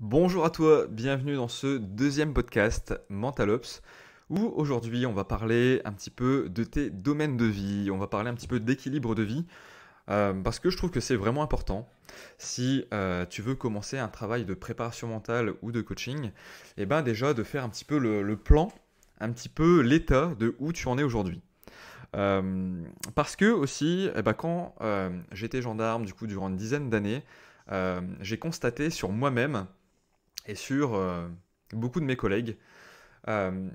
Bonjour à toi, bienvenue dans ce deuxième podcast Mentalops où aujourd'hui on va parler un petit peu de tes domaines de vie, on va parler un petit peu d'équilibre de vie parce que je trouve que c'est vraiment important. Si tu veux commencer un travail de préparation mentale ou de coaching, et ben déjà de faire un petit peu le plan, un petit peu l'état de où tu en es aujourd'hui. Parce que aussi, quand j'étais gendarme du coup durant une dizaine d'années, j'ai constaté sur moi-même et sur beaucoup de mes collègues, euh,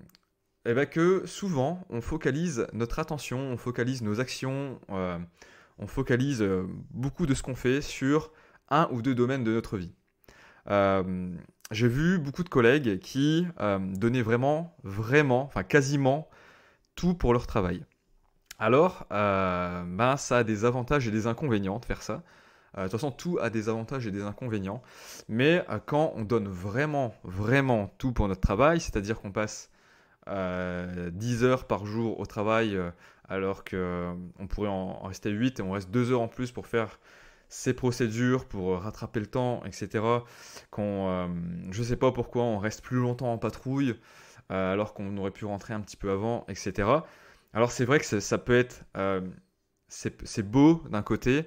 que souvent on focalise notre attention, on focalise nos actions, on focalise beaucoup de ce qu'on fait sur un ou deux domaines de notre vie. Euh, j'ai vu beaucoup de collègues qui donnaient vraiment, enfin quasiment tout pour leur travail. Alors, ça a des avantages et des inconvénients de faire ça. De toute façon, tout a des avantages et des inconvénients. Mais quand on donne vraiment tout pour notre travail, c'est-à-dire qu'on passe 10 heures par jour au travail, alors qu'on pourrait en rester 8 et on reste 2 heures en plus pour faire ces procédures, pour rattraper le temps, etc. Je ne sais pas pourquoi on reste plus longtemps en patrouille, alors qu'on aurait pu rentrer un petit peu avant, etc. Alors c'est vrai que ça peut être... c'est beau d'un côté,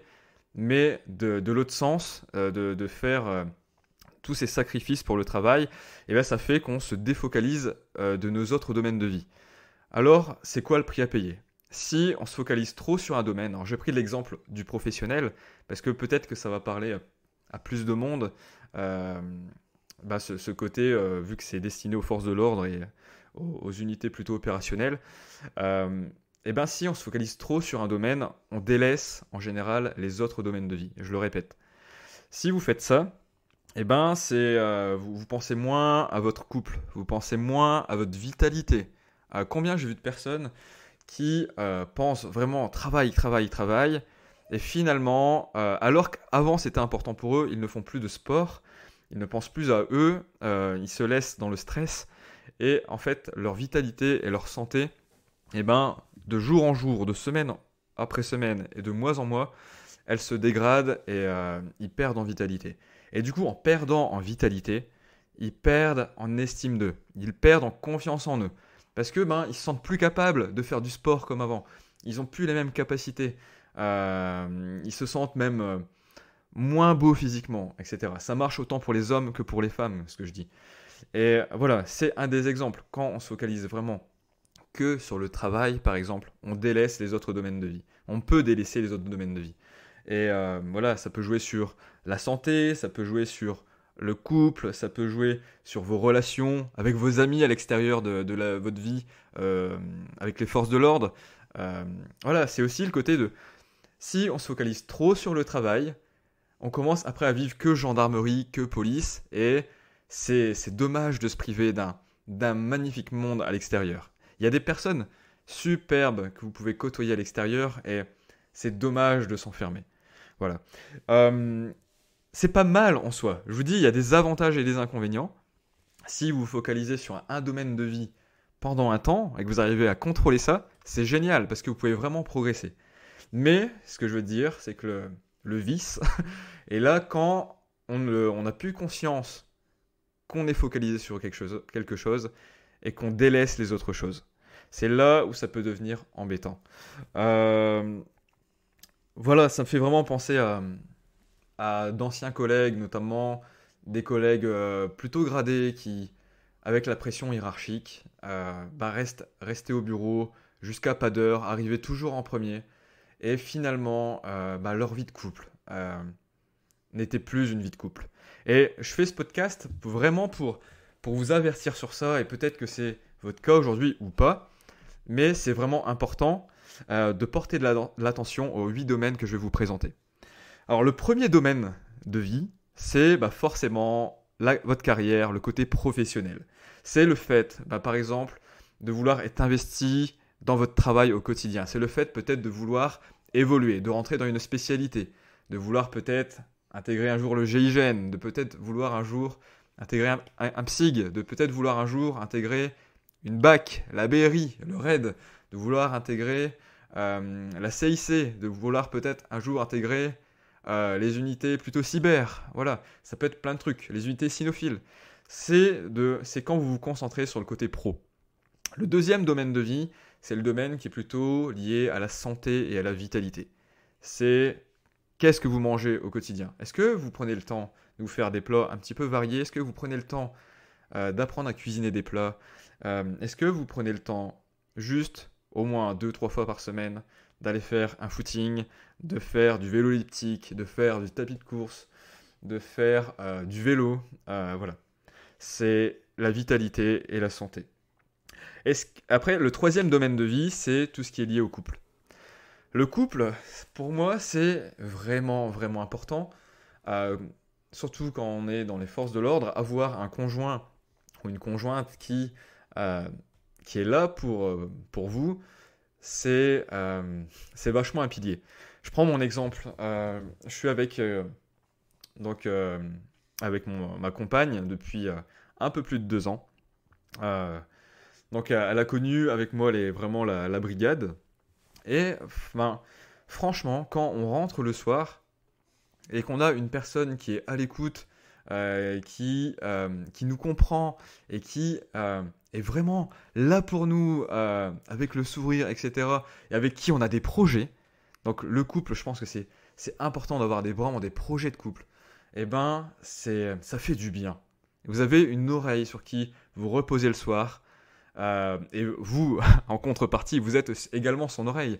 mais de l'autre sens, de faire tous ces sacrifices pour le travail, et ben, ça fait qu'on se défocalise de nos autres domaines de vie. Alors, c'est quoi le prix à payer? Si on se focalise trop sur un domaine, alors j'ai pris l'exemple du professionnel, parce que peut-être que ça va parler à plus de monde, euh, ce côté, vu que c'est destiné aux forces de l'ordre et aux unités plutôt opérationnelles, et ben si on se focalise trop sur un domaine, on délaisse en général les autres domaines de vie. Je le répète. Si vous faites ça, et ben vous pensez moins à votre couple, vous pensez moins à votre vitalité. Combien j'ai vu de personnes qui pensent vraiment travail, et finalement, alors qu'avant c'était important pour eux, ils ne font plus de sport, ils ne pensent plus à eux, ils se laissent dans le stress, et en fait leur vitalité et leur santé, et ben de jour en jour, de semaine après semaine et de mois en mois, elles se dégradent et ils perdent en vitalité. Et du coup, en perdant en vitalité, ils perdent en estime d'eux, ils perdent en confiance en eux. Parce que ils se sentent plus capables de faire du sport comme avant. Ils n'ont plus les mêmes capacités. Ils se sentent même moins beaux physiquement, etc. Ça marche autant pour les hommes que pour les femmes, ce que je dis. Et voilà, c'est un des exemples. Quand on se focalise vraiment que sur le travail, par exemple, on délaisse les autres domaines de vie. On peut délaisser les autres domaines de vie. Et voilà, ça peut jouer sur la santé, ça peut jouer sur le couple, ça peut jouer sur vos relations avec vos amis à l'extérieur de votre vie, avec les forces de l'ordre. Voilà, c'est aussi le côté de si on se focalise trop sur le travail, on commence après à vivre que gendarmerie, que police, et c'est dommage de se priver d'un magnifique monde à l'extérieur. Il y a des personnes superbes que vous pouvez côtoyer à l'extérieur, et c'est dommage de s'enfermer. Voilà. Euh, c'est pas mal en soi. Je vous dis, il y a des avantages et des inconvénients. Si vous vous focalisez sur un domaine de vie pendant un temps et que vous arrivez à contrôler ça, c'est génial parce que vous pouvez vraiment progresser. Mais ce que je veux dire, c'est que le vice est là quand on n'a plus conscience qu'on est focalisé sur quelque chose et qu'on délaisse les autres choses. C'est là où ça peut devenir embêtant. Euh, voilà, ça me fait vraiment penser à d'anciens collègues, notamment des collègues plutôt gradés qui, avec la pression hiérarchique, restaient au bureau jusqu'à pas d'heure, arrivaient toujours en premier, et finalement, leur vie de couple n'était plus une vie de couple. Et je fais ce podcast vraiment pour vous avertir sur ça, et peut-être que c'est votre cas aujourd'hui ou pas, mais c'est vraiment important de porter de l'attention aux 8 domaines que je vais vous présenter. Alors le premier domaine de vie, c'est forcément votre carrière, le côté professionnel. C'est le fait, par exemple, de vouloir être investi dans votre travail au quotidien. C'est le fait peut-être de vouloir évoluer, de rentrer dans une spécialité, de vouloir peut-être intégrer un jour le GIGN, de peut-être vouloir un jour intégrer un PSIG, de peut-être vouloir un jour intégrer une BAC, la BRI, le RAID, de vouloir intégrer la CIC, de vouloir peut-être un jour intégrer les unités plutôt cyber, voilà, ça peut être plein de trucs, les unités cynophiles. C'est quand vous vous concentrez sur le côté pro. Le deuxième domaine de vie, c'est le domaine qui est plutôt lié à la santé et à la vitalité. C'est qu'est-ce que vous mangez au quotidien? Est-ce que vous prenez le temps de vous faire des plats un petit peu variés? Est-ce que vous prenez le temps d'apprendre à cuisiner des plats? Est-ce que vous prenez le temps juste au moins 2-3 fois par semaine d'aller faire un footing, de faire du vélo elliptique, de faire du tapis de course, de faire du vélo? Voilà. C'est la vitalité et la santé. Après, le troisième domaine de vie, c'est tout ce qui est lié au couple. Le couple, pour moi, c'est vraiment, vraiment important. Euh, Surtout quand on est dans les forces de l'ordre, avoir un conjoint ou une conjointe euh, qui est là pour vous, c'est vachement un pilier. Je prends mon exemple. Je suis donc, euh, avec ma compagne depuis un peu plus de 2 ans. Euh, donc, elle a connu avec moi vraiment la brigade. Et ben, franchement, quand on rentre le soir et qu'on a une personne qui est à l'écoute, qui nous comprend et qui est vraiment là pour nous, avec le sourire, etc., et avec qui on a des projets, donc le couple, je pense que c'est important d'avoir vraiment des projets de couple, et ben, ça fait du bien. Vous avez une oreille sur qui vous reposez le soir, et vous, en contrepartie, vous êtes également son oreille.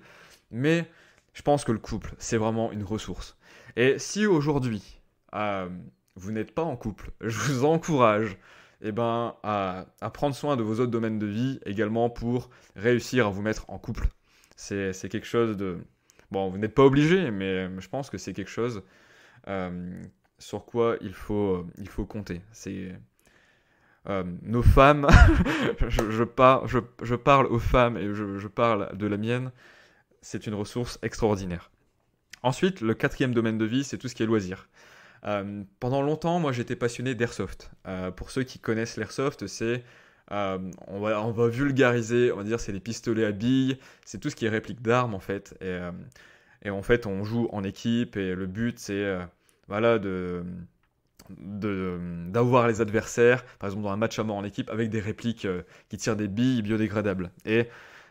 Mais je pense que le couple, c'est vraiment une ressource. Et si aujourd'hui, vous n'êtes pas en couple, je vous encourage à prendre soin de vos autres domaines de vie également pour réussir à vous mettre en couple. C'est quelque chose de... Bon, vous n'êtes pas obligé, mais je pense que c'est quelque chose sur quoi il faut compter. C'est... nos femmes, je parle aux femmes et je parle de la mienne, c'est une ressource extraordinaire. Ensuite, le quatrième domaine de vie, c'est tout ce qui est loisirs. Pendant longtemps, moi j'étais passionné d'airsoft. Pour ceux qui connaissent l'airsoft, on va vulgariser, on va dire c'est des pistolets à billes, c'est tout ce qui est réplique d'armes en fait. Et en fait, on joue en équipe et le but c'est voilà, d'avoir les adversaires, par exemple dans un match à mort en équipe, avec des répliques qui tirent des billes biodégradables. Et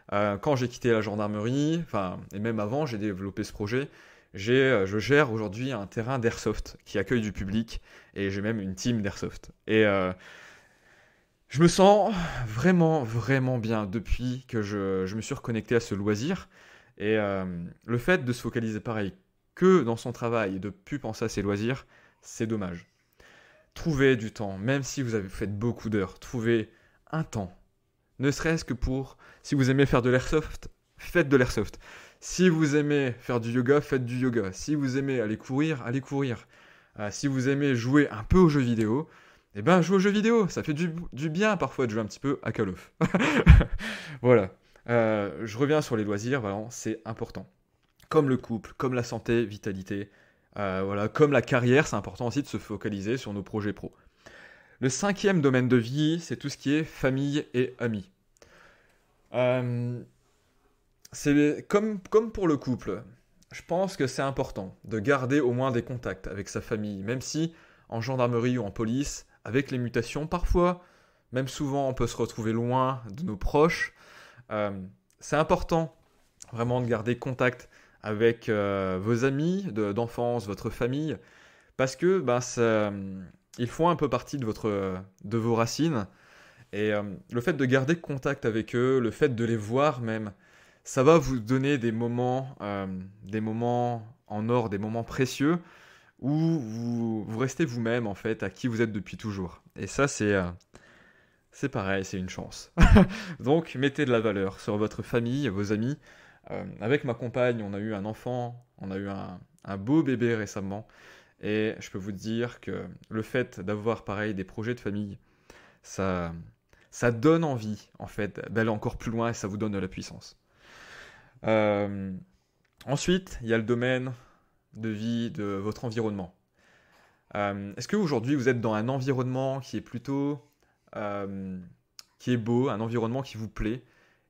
quand j'ai quitté la gendarmerie, et même avant, j'ai développé ce projet. Je gère aujourd'hui un terrain d'airsoft qui accueille du public et j'ai même une team d'airsoft. Et je me sens vraiment, vraiment bien depuis que je me suis reconnecté à ce loisir. Et le fait de se focaliser pareil que dans son travail et de ne plus penser à ses loisirs, c'est dommage. Trouvez du temps, même si vous avez fait beaucoup d'heures, trouvez un temps. Ne serait-ce que si vous aimez faire de l'airsoft, faites de l'airsoft. Si vous aimez faire du yoga, faites du yoga. Si vous aimez aller courir, allez courir. Si vous aimez jouer un peu aux jeux vidéo, eh ben jouez aux jeux vidéo. Ça fait du bien parfois de jouer un petit peu à Call of. Voilà. Je reviens sur les loisirs, voilà, c'est important. Comme le couple, comme la santé, vitalité, voilà, comme la carrière, c'est important aussi de se focaliser sur nos projets pro. Le cinquième domaine de vie, c'est tout ce qui est famille et amis. Euh, c'est comme pour le couple. Je pense que c'est important de garder au moins des contacts avec sa famille, même si en gendarmerie ou en police, avec les mutations, parfois, même souvent, on peut se retrouver loin de nos proches. Euh, c'est important vraiment de garder contact avec vos amis d'enfance, votre famille, parce que ils font un peu partie de vos racines. Et le fait de garder contact avec eux, le fait de les voir même, ça va vous donner des moments en or, des moments précieux où vous restez vous-même en fait, à qui vous êtes depuis toujours. Et ça, c'est pareil, c'est une chance. Donc, mettez de la valeur sur votre famille, vos amis. Avec ma compagne, on a eu un enfant, on a eu un beau bébé récemment. Et je peux vous dire que le fait d'avoir pareil des projets de famille, ça, ça donne envie en fait d'aller encore plus loin et ça vous donne de la puissance. Euh, Ensuite, il y a le domaine de vie de votre environnement. Est-ce qu'aujourd'hui vous êtes dans un environnement qui est plutôt euh, qui est beau, un environnement qui vous plaît?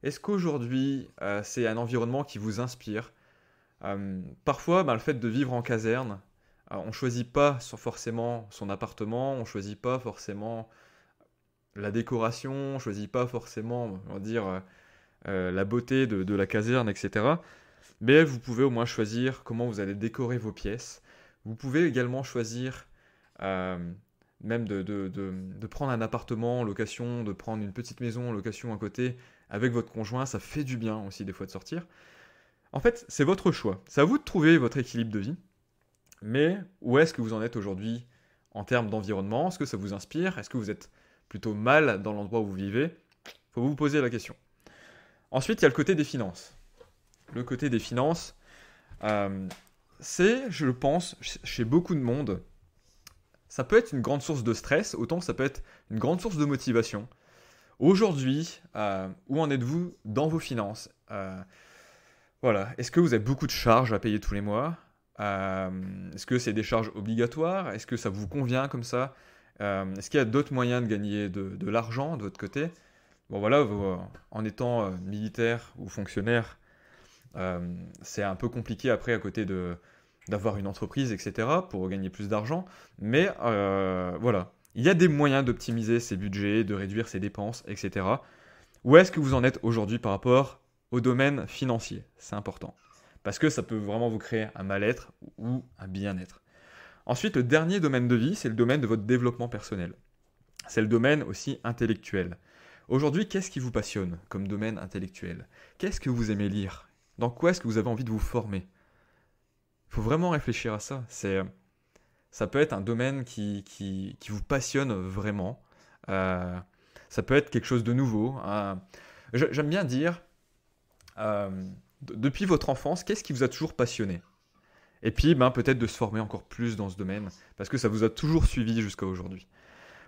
Est-ce qu'aujourd'hui c'est un environnement qui vous inspire? Parfois, le fait de vivre en caserne, on ne choisit pas forcément son appartement, on ne choisit pas forcément la décoration, on ne choisit pas forcément, on va dire, la beauté de la caserne, etc. Mais vous pouvez au moins choisir comment vous allez décorer vos pièces. Vous pouvez également choisir euh, même de prendre un appartement en location, de prendre une petite maison en location à côté avec votre conjoint. Ça fait du bien aussi des fois de sortir. En fait, c'est votre choix. C'est à vous de trouver votre équilibre de vie. Mais où est-ce que vous en êtes aujourd'hui en termes d'environnement? Est-ce que ça vous inspire? Est-ce que vous êtes plutôt mal dans l'endroit où vous vivez? Il faut vous poser la question. Ensuite, il y a le côté des finances. Le côté des finances, c'est, je le pense, chez beaucoup de monde, ça peut être une grande source de stress, autant que ça peut être une grande source de motivation. Aujourd'hui, où en êtes-vous dans vos finances? Voilà. Est-ce que vous avez beaucoup de charges à payer tous les mois? Est-ce que c'est des charges obligatoires? Est-ce que ça vous convient comme ça? Est-ce qu'il y a d'autres moyens de gagner de l'argent de votre côté? Bon voilà, en étant militaire ou fonctionnaire, c'est un peu compliqué après à côté d'avoir une entreprise, etc. pour gagner plus d'argent. Mais voilà, il y a des moyens d'optimiser ses budgets, de réduire ses dépenses, etc. Où est-ce que vous en êtes aujourd'hui par rapport au domaine financier? C'est important. Parce que ça peut vraiment vous créer un mal-être ou un bien-être. Ensuite, le dernier domaine de vie, c'est le domaine de votre développement personnel. C'est le domaine aussi intellectuel. Aujourd'hui, qu'est-ce qui vous passionne comme domaine intellectuel? Qu'est-ce que vous aimez lire? Dans quoi est-ce que vous avez envie de vous former? Il faut vraiment réfléchir à ça. Ça peut être un domaine qui vous passionne vraiment. Ça peut être quelque chose de nouveau. J'aime bien dire, depuis votre enfance, qu'est-ce qui vous a toujours passionné? Et puis, peut-être de se former encore plus dans ce domaine, parce que ça vous a toujours suivi jusqu'à aujourd'hui.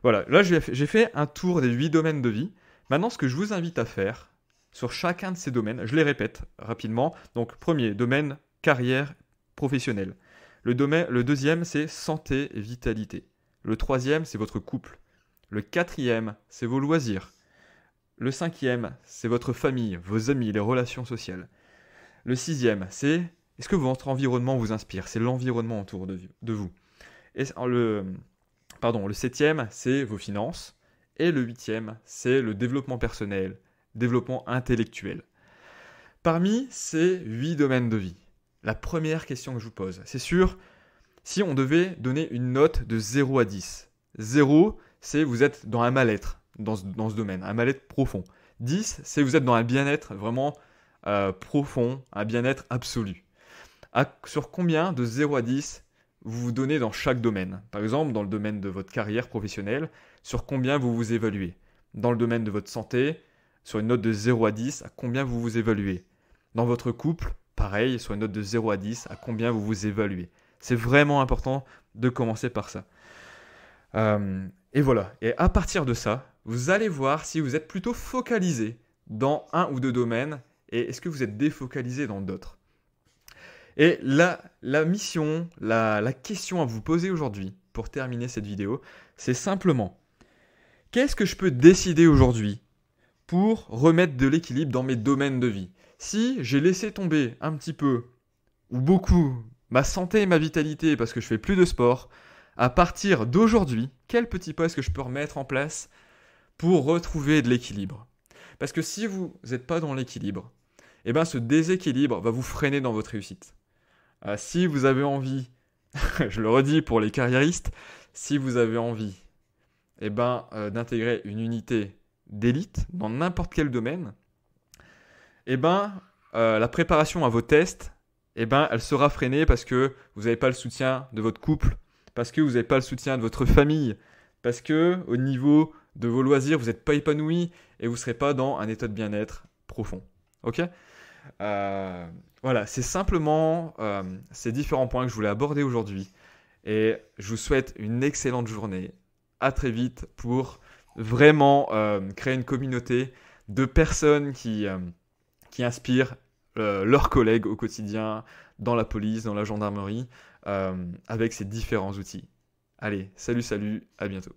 Voilà, là j'ai fait un tour des 8 domaines de vie. Maintenant, ce que je vous invite à faire sur chacun de ces domaines, je les répète rapidement. Donc, premier, domaine carrière professionnelle. Le deuxième, c'est santé et vitalité. Le troisième, c'est votre couple. Le quatrième, c'est vos loisirs. Le cinquième, c'est votre famille, vos amis, les relations sociales. Le sixième, c'est est-ce que votre environnement vous inspire? C'est l'environnement autour de vous. Et le septième, c'est vos finances. Et le huitième, c'est le développement personnel, développement intellectuel. Parmi ces 8 domaines de vie, la première question que je vous pose, c'est sûr, si on devait donner une note de 0 à 10. 0, c'est vous êtes dans un mal-être dans ce domaine, un mal-être profond. 10, c'est vous êtes dans un bien-être vraiment profond, un bien-être absolu. Sur combien de 0 à 10 vous vous donnez dans chaque domaine? Par exemple, dans le domaine de votre carrière professionnelle, sur combien vous vous évaluez? Dans le domaine de votre santé, sur une note de 0 à 10, à combien vous vous évaluez? Dans votre couple, pareil, sur une note de 0 à 10, à combien vous vous évaluez? C'est vraiment important de commencer par ça. Et voilà. Et à partir de ça, vous allez voir si vous êtes plutôt focalisé dans un ou deux domaines et est-ce que vous êtes défocalisé dans d'autres. Et la mission, la question à vous poser aujourd'hui pour terminer cette vidéo, c'est simplement qu'est-ce que je peux décider aujourd'hui pour remettre de l'équilibre dans mes domaines de vie? Si j'ai laissé tomber un petit peu ou beaucoup ma santé et ma vitalité parce que je fais plus de sport, à partir d'aujourd'hui, quel petit pas est-ce que je peux remettre en place pour retrouver de l'équilibre? Parce que si vous n'êtes pas dans l'équilibre, ce déséquilibre va vous freiner dans votre réussite. Si vous avez envie, je le redis pour les carriéristes, si vous avez envie d'intégrer une unité d'élite dans n'importe quel domaine, la préparation à vos tests, elle sera freinée parce que vous n'avez pas le soutien de votre couple, parce que vous n'avez pas le soutien de votre famille, parce que au niveau de vos loisirs, vous n'êtes pas épanoui et vous ne serez pas dans un état de bien-être profond. Ok ? Voilà, c'est simplement ces différents points que je voulais aborder aujourd'hui. Et je vous souhaite une excellente journée. À très vite pour vraiment créer une communauté de personnes qui inspirent leurs collègues au quotidien, dans la police, dans la gendarmerie, avec ces différents outils. Allez, salut, à bientôt.